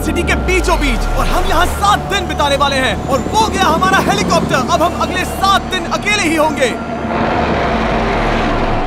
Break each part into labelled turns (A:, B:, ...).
A: City के बीचों बीच और हम यहाँ 7 दिन बिताने वाले हैं और वो गया हमारा हेलीकॉप्टर। अब हम अगले 7 दिन अकेले ही होंगे।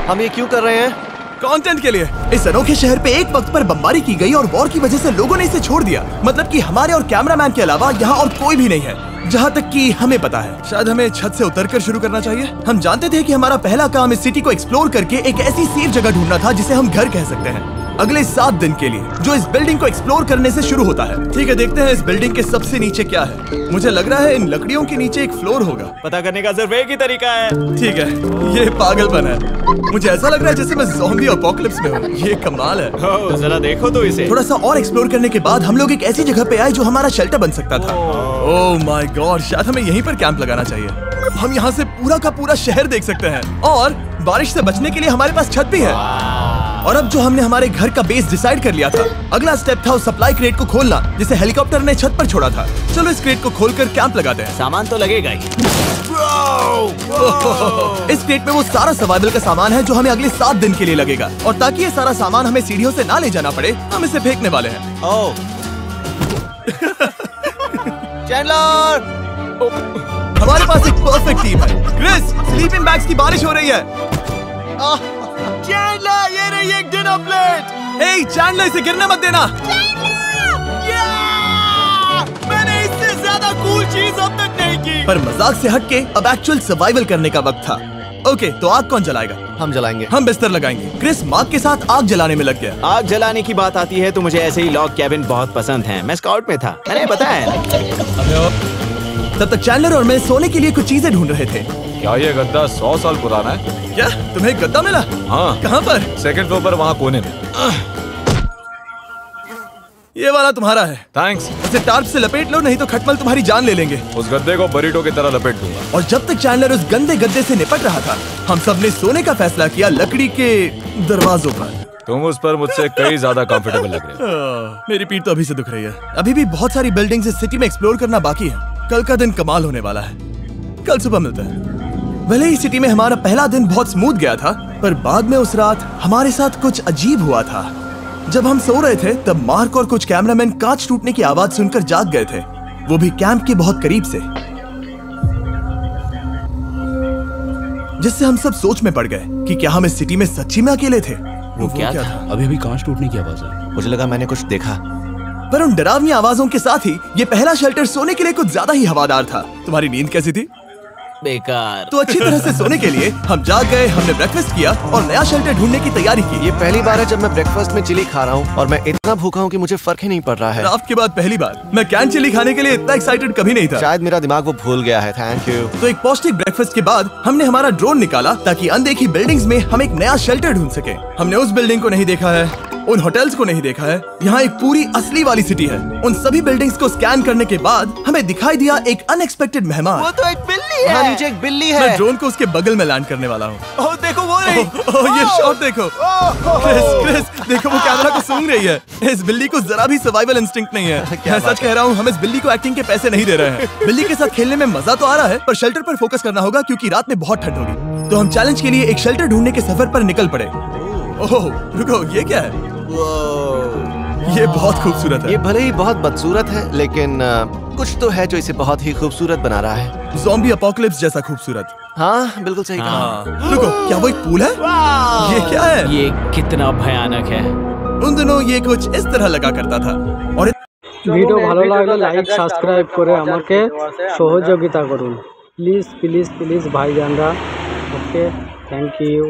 B: हम ये क्यों कर रहे हैं?
A: कंटेंट के लिए। इस अनोखे शहर पे एक वक्त पर बमबारी की गई और वॉर की वजह से लोगों ने इसे छोड़ दिया। मतलब कि हमारे और कैमरामैन के अलावा यहाँ और कोई भी नहीं है, जहाँ तक कि हमें पता है। शायद हमें छत से उतरकर शुरू करना चाहिए। हम जानते थे कि हमारा पहला काम इस सिटी को एक्सप्लोर करके एक ऐसी सेफ जगह ढूंढना था जिसे हम घर कह सकते हैं, अगले 7 दिन के लिए, जो इस बिल्डिंग को एक्सप्लोर करने से शुरू होता है। ठीक है, देखते हैं इस बिल्डिंग के सबसे नीचे क्या है। मुझे लग रहा है इन लकड़ियों के नीचे एक फ्लोर होगा।
C: पता करने का सिर्फ एक ही तरीका है।
A: ठीक है, ये पागलपन है। मुझे ऐसा लग रहा है जैसे मैं ज़ॉम्बी अपोकलिप्स में हूँ। ये कमाल है।
C: जरा देखो तो इसे।
A: थोड़ा सा और एक्सप्लोर करने के बाद हम लोग एक ऐसी जगह पे आए जो हमारा शेल्टर बन सकता था। ओह माय गॉड, शायद हमें यहीं पर कैंप लगाना चाहिए। हम यहाँ से पूरा का पूरा शहर देख सकते हैं और बारिश से बचने के लिए हमारे पास छत भी है। और अब जो हमने हमारे घर का बेस डिसाइड कर लिया था, अगला स्टेप था उस सप्लाई क्रेट को खोलना जिसे हेलीकॉप्टर ने छत पर छोड़ा था। चलो इस क्रेट को खोलकर कैंप लगाते हैं।
C: सामान तो लगेगा ही।
A: इस क्रेट में वो सारा सर्वाइवल का सामान है जो हमें अगले 7 दिन के लिए लगेगा। और ताकि ये सारा सामान हमें सीढ़ियों से ना ले जाना पड़े, हम इसे फेंकने वाले हैं।
C: ओह
B: चैंडलर!
A: हमारे पास एक परफेक्ट टीम है। क्रिस, स्लीपिंग बैग्स की बारिश हो रही है।
B: चैंडलर, ये रही एक डिनर प्लेट।
A: हे चैंडलर, इसे गिरने मत देना।
B: मैंने इससे ज्यादा कूल चीज अब तक नहीं की।
A: पर मजाक से हटके अब एक्चुअल सर्वाइवल करने का वक्त था। ओके, तो आग कौन जलाएगा?
B: हम जलाएंगे।
A: हम बिस्तर लगाएंगे। क्रिस मार्क के साथ आग जलाने में लग गया।
C: आग जलाने की बात आती है तो मुझे ऐसे ही लॉग कैबिन बहुत पसंद है। मैं स्काउट में था, मैंने बताया।
A: तब तक चैंडलर और मैं सोने के लिए कुछ चीजें ढूंढ रहे थे।
D: क्या ये गद्दा 100 साल पुराना है?
A: क्या तुम्हें एक गद्दा मिला?
D: हाँ।
A: कहाँ पर?
D: 2nd फ्लोर पर, वहाँ कोने में।
A: ये वाला तुम्हारा है।
D: थैंक्स।
A: इसे टार्प से लपेट लो, नहीं तो खटमल तुम्हारी जान ले लेंगे।
D: उस गद्दे को बरीटो की तरह लपेट दूंगा।
A: और जब तक चैंडलर उस गंदे गद्दे से निपट रहा था, हम सब ने सोने का फैसला किया लकड़ी के दरवाजों पर।
D: तुम उस पर मुझसे कई ज्यादा कंफर्टेबल लग रहे हो।
A: मेरी पीठ तो अभी से दुख रही है। अभी भी बहुत सारी बिल्डिंग्स इस सिटी में एक्सप्लोर करना बाकी है। कल का दिन कमाल होने वाला है। कल सुबह मिलते हैं। भले ही सिटी में हमारा पहला दिन बहुत स्मूथ गया था, पर बाद में उस रात हमारे साथ कुछ अजीब हुआ था। जब हम सो रहे थे तब मार्क और कुछ कैमरामैन कांच टूटने की आवाज सुनकर जाग गए थे, वो भी कैंप के बहुत करीब से, जिससे हम सब सोच में पड़ गए कि क्या हम इस सिटी में सच्ची में अकेले थे।
C: वो क्या था?
E: अभी भी कांच टूटने की आवाज है।
B: मुझे लगा मैंने कुछ देखा।
A: पर उन डरावनी आवाजों के साथ ही ये पहला शेल्टर सोने के लिए कुछ ज्यादा ही हवादार था। तुम्हारी नींद कैसी थी?
C: बेकार।
A: तो अच्छी तरह से सोने के लिए हम जाग गए, हमने ब्रेकफास्ट किया और नया शेल्टर ढूंढने की तैयारी की।
B: ये पहली बार है जब मैं ब्रेकफास्ट में चिली खा रहा हूँ और मैं इतना भूखा हूँ कि मुझे फर्क ही नहीं पड़ रहा है।
A: राफ्ट के बाद पहली बार। मैं कैन चिली खाने के लिए इतना एक्साइटेड कभी नहीं था।
B: शायद मेरा दिमाग वो भूल गया है। Thank you.
A: तो एक पौष्टिक ब्रेकफास्ट के बाद हमने हमारा ड्रोन निकाला ताकि अनदेखी बिल्डिंग्स में हम एक नया शेल्टर ढूंढ सके। हमने उस बिल्डिंग को नहीं देखा है, उन होटल्स को नहीं देखा है। यहाँ एक पूरी असली वाली सिटी है। उन सभी बिल्डिंग्स को स्कैन करने के बाद हमें दिखाई दिया एक अनएक्सपेक्टेड मेहमान।
B: वो तो एक बिल्ली है। हाँ, नीचे एक बिल्ली है।
A: मैं ड्रोन को उसके बगल में लैंड करने वाला हूँ।
B: ओह देखो वो रही।
A: ये शॉट देखो। क्रिस देखो, वो कैमरा को सूंघ रही है। इस बिल्ली को जरा भी सर्वाइवल इंस्टिंक्ट नहीं है। मैं सच कह रहा हूँ, हम इस बिल्ली को एक्टिंग के पैसे नहीं दे रहे हैं। बिल्ली के साथ खेलने में मजा तो आ रहा है, पर शेल्टर पर फोकस करना होगा क्योंकि रात में बहुत ठंड होगी। तो हम चैलेंज के लिए एक शेल्टर ढूंढने के सफर पर निकल पड़े। ओह रुको, ये क्या है? ये बहुत खूबसूरत है।
B: ये भले ही बहुत बदसूरत है, लेकिन कुछ तो है जो इसे बहुत ही खूबसूरत बना रहा है।
A: ज़ॉम्बी अपोकलिप्स जैसा खूबसूरत।
B: हाँ बिल्कुल सही कहा।
A: रुको, क्या वो एक पूल है? ये क्या है?
C: ये कितना भयानक है।
A: उन दिनों ये कुछ इस तरह लगा करता था। और
F: ভিডিও ভালো লাগলে লাইক সাবস্ক্রাইব করে আমাকে সহযোগিতা করুন প্লিজ প্লিজ প্লিজ ভাইজানরা। Okay, thank you.